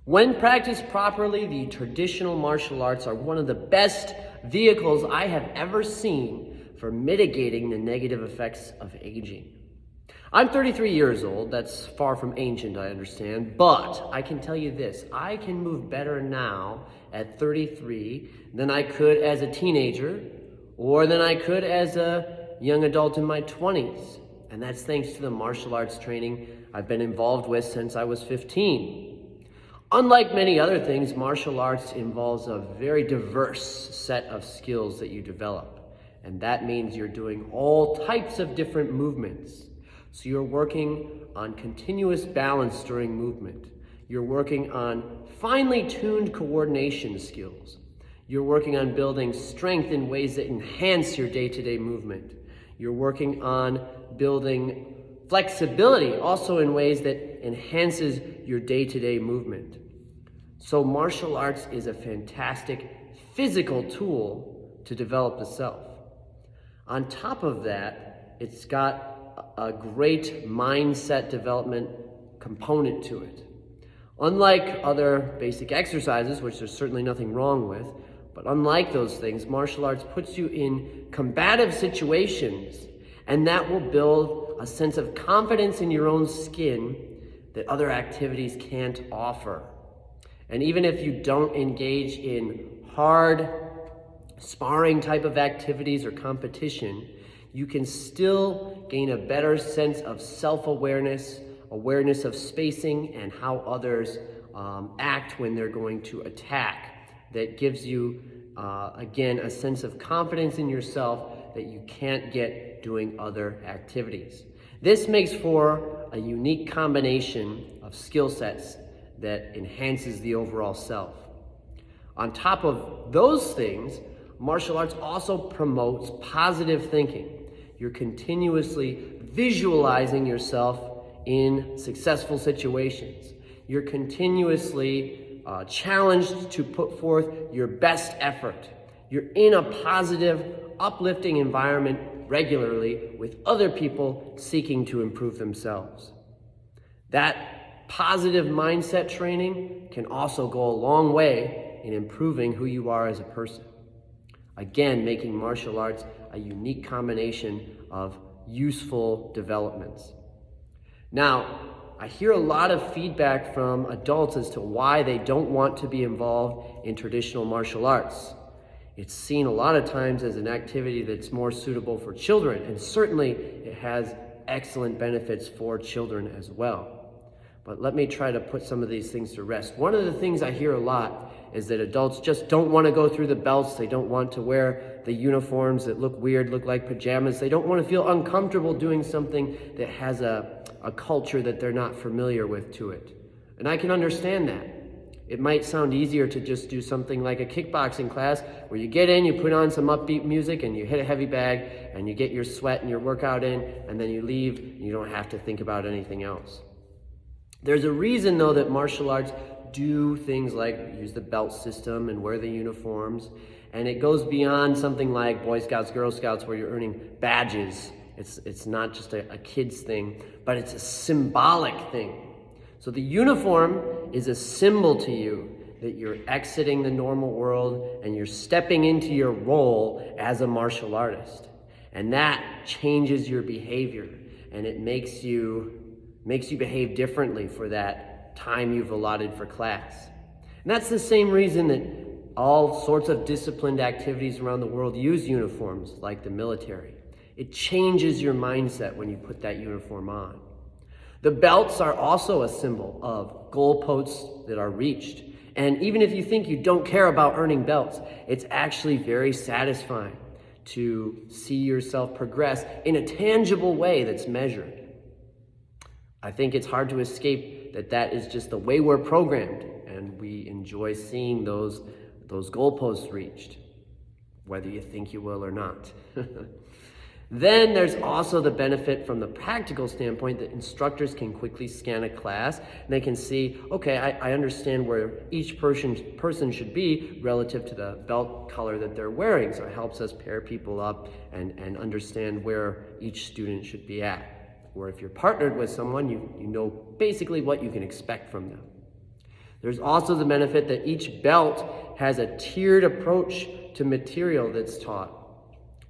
When practiced properly, the traditional martial arts are one of the best vehicles I have ever seen for mitigating the negative effects of aging. I'm 33 years old. That's far from ancient, I understand, but I can tell you this: I can move better now at 33 than I could as a teenager or than I could as a young adult in my 20s. And that's thanks to the martial arts training I've been involved with since I was 15. Unlike many other things, martial arts involves a very diverse set of skills that you develop. And that means you're doing all types of different movements. So you're working on continuous balance during movement. You're working on finely tuned coordination skills. You're working on building strength in ways that enhance your day-to-day movement. You're working on building flexibility also in ways that enhances your day-to-day movement. So martial arts is a fantastic physical tool to develop the self. On top of that, it's got a great mindset development component to it. Unlike other basic exercises, which there's certainly nothing wrong with, but unlike those things, martial arts puts you in combative situations, and that will build a sense of confidence in your own skin that other activities can't offer. And even if you don't engage in hard sparring type of activities or competition, you can still gain a better sense of self-awareness, awareness of spacing and how others act when they're going to attack. That gives you, again, a sense of confidence in yourself that you can't get doing other activities. This makes for a unique combination of skill sets that enhances the overall self. On top of those things, martial arts also promotes positive thinking. You're continuously visualizing yourself in successful situations. You're continuously challenged to put forth your best effort. You're in a positive, uplifting environment regularly with other people seeking to improve themselves. That positive mindset training can also go a long way in improving who you are as a person. Again, making martial arts a unique combination of useful developments. Now, I hear a lot of feedback from adults as to why they don't want to be involved in traditional martial arts. It's seen a lot of times as an activity that's more suitable for children, and certainly it has excellent benefits for children as well. But let me try to put some of these things to rest. One of the things I hear a lot is that adults just don't want to go through the belts. They don't want to wear the uniforms that look weird, look like pajamas. They don't want to feel uncomfortable doing something that has a culture that they're not familiar with to it. And I can understand that. It might sound easier to just do something like a kickboxing class where you get in, you put on some upbeat music, and you hit a heavy bag, and you get your sweat and your workout in, and then you leave, and you don't have to think about anything else. There's a reason, though, that martial arts do things like use the belt system and wear the uniforms, and it goes beyond something like Boy Scouts, Girl Scouts, where you're earning badges. It's not just a kid's thing, but it's a symbolic thing. So the uniform is a symbol to you that you're exiting the normal world and you're stepping into your role as a martial artist. And that changes your behavior, and it makes you behave differently for that time you've allotted for class. And that's the same reason that all sorts of disciplined activities around the world use uniforms, like the military. It changes your mindset when you put that uniform on. The belts are also a symbol of goalposts that are reached. And even if you think you don't care about earning belts, it's actually very satisfying to see yourself progress in a tangible way that's measured. I think it's hard to escape that is just the way we're programmed, and we enjoy seeing those goalposts reached, whether you think you will or not. Then there's also the benefit from the practical standpoint that instructors can quickly scan a class, and they can see, okay, I understand where each person should be relative to the belt color that they're wearing. So it helps us pair people up and understand where each student should be at. Or if you're partnered with someone, you know basically what you can expect from them. There's also the benefit that each belt has a tiered approach to material that's taught.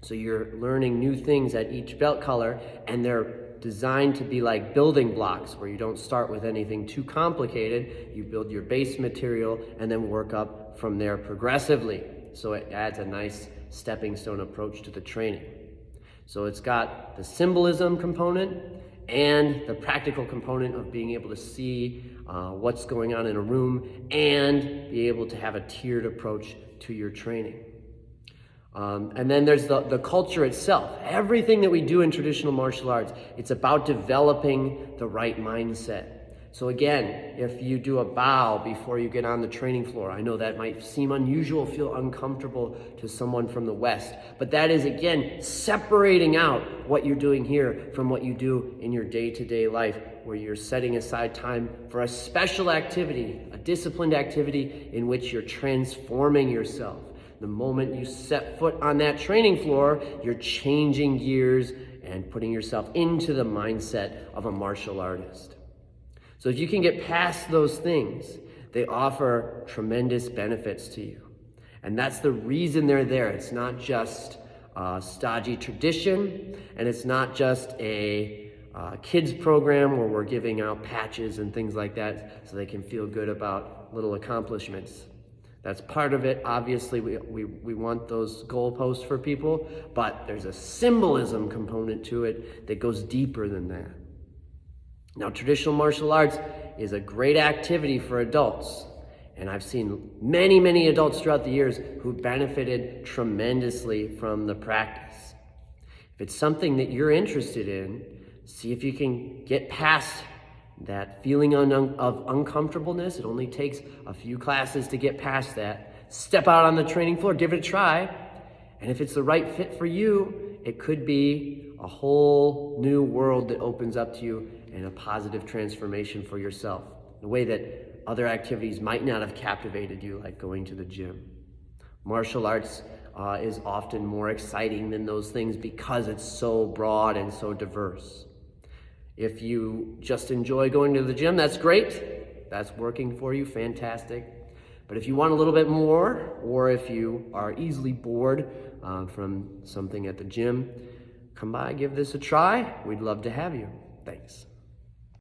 So you're learning new things at each belt color, and they're designed to be like building blocks where you don't start with anything too complicated. You build your base material and then work up from there progressively. So it adds a nice stepping stone approach to the training. So it's got the symbolism component and the practical component of being able to see what's going on in a room and be able to have a tiered approach to your training. And then there's the culture itself. Everything that we do in traditional martial arts, it's about developing the right mindset. So again, if you do a bow before you get on the training floor, I know that might seem unusual, feel uncomfortable to someone from the West, but that is, again, separating out what you're doing here from what you do in your day-to-day life, where you're setting aside time for a special activity, a disciplined activity in which you're transforming yourself. The moment you set foot on that training floor, you're changing gears and putting yourself into the mindset of a martial artist. So if you can get past those things, they offer tremendous benefits to you. And that's the reason they're there. It's not just a stodgy tradition, and it's not just a kids program where we're giving out patches and things like that so they can feel good about little accomplishments. That's part of it. Obviously, we want those goalposts for people, but there's a symbolism component to it that goes deeper than that. Now, traditional martial arts is a great activity for adults, and I've seen many, many adults throughout the years who benefited tremendously from the practice. If it's something that you're interested in, see if you can get past that feeling of uncomfortableness. It only takes a few classes to get past that. Step out on the training floor, give it a try, and if it's the right fit for you, it could be a whole new world that opens up to you and a positive transformation for yourself in a way that other activities might not have captivated you, like going to the gym. Martial arts is often more exciting than those things because it's so broad and so diverse. If you just enjoy going to the gym, that's great. That's working for you, fantastic. But if you want a little bit more, or if you are easily bored from something at the gym, come by, give this a try. We'd love to have you. Thanks.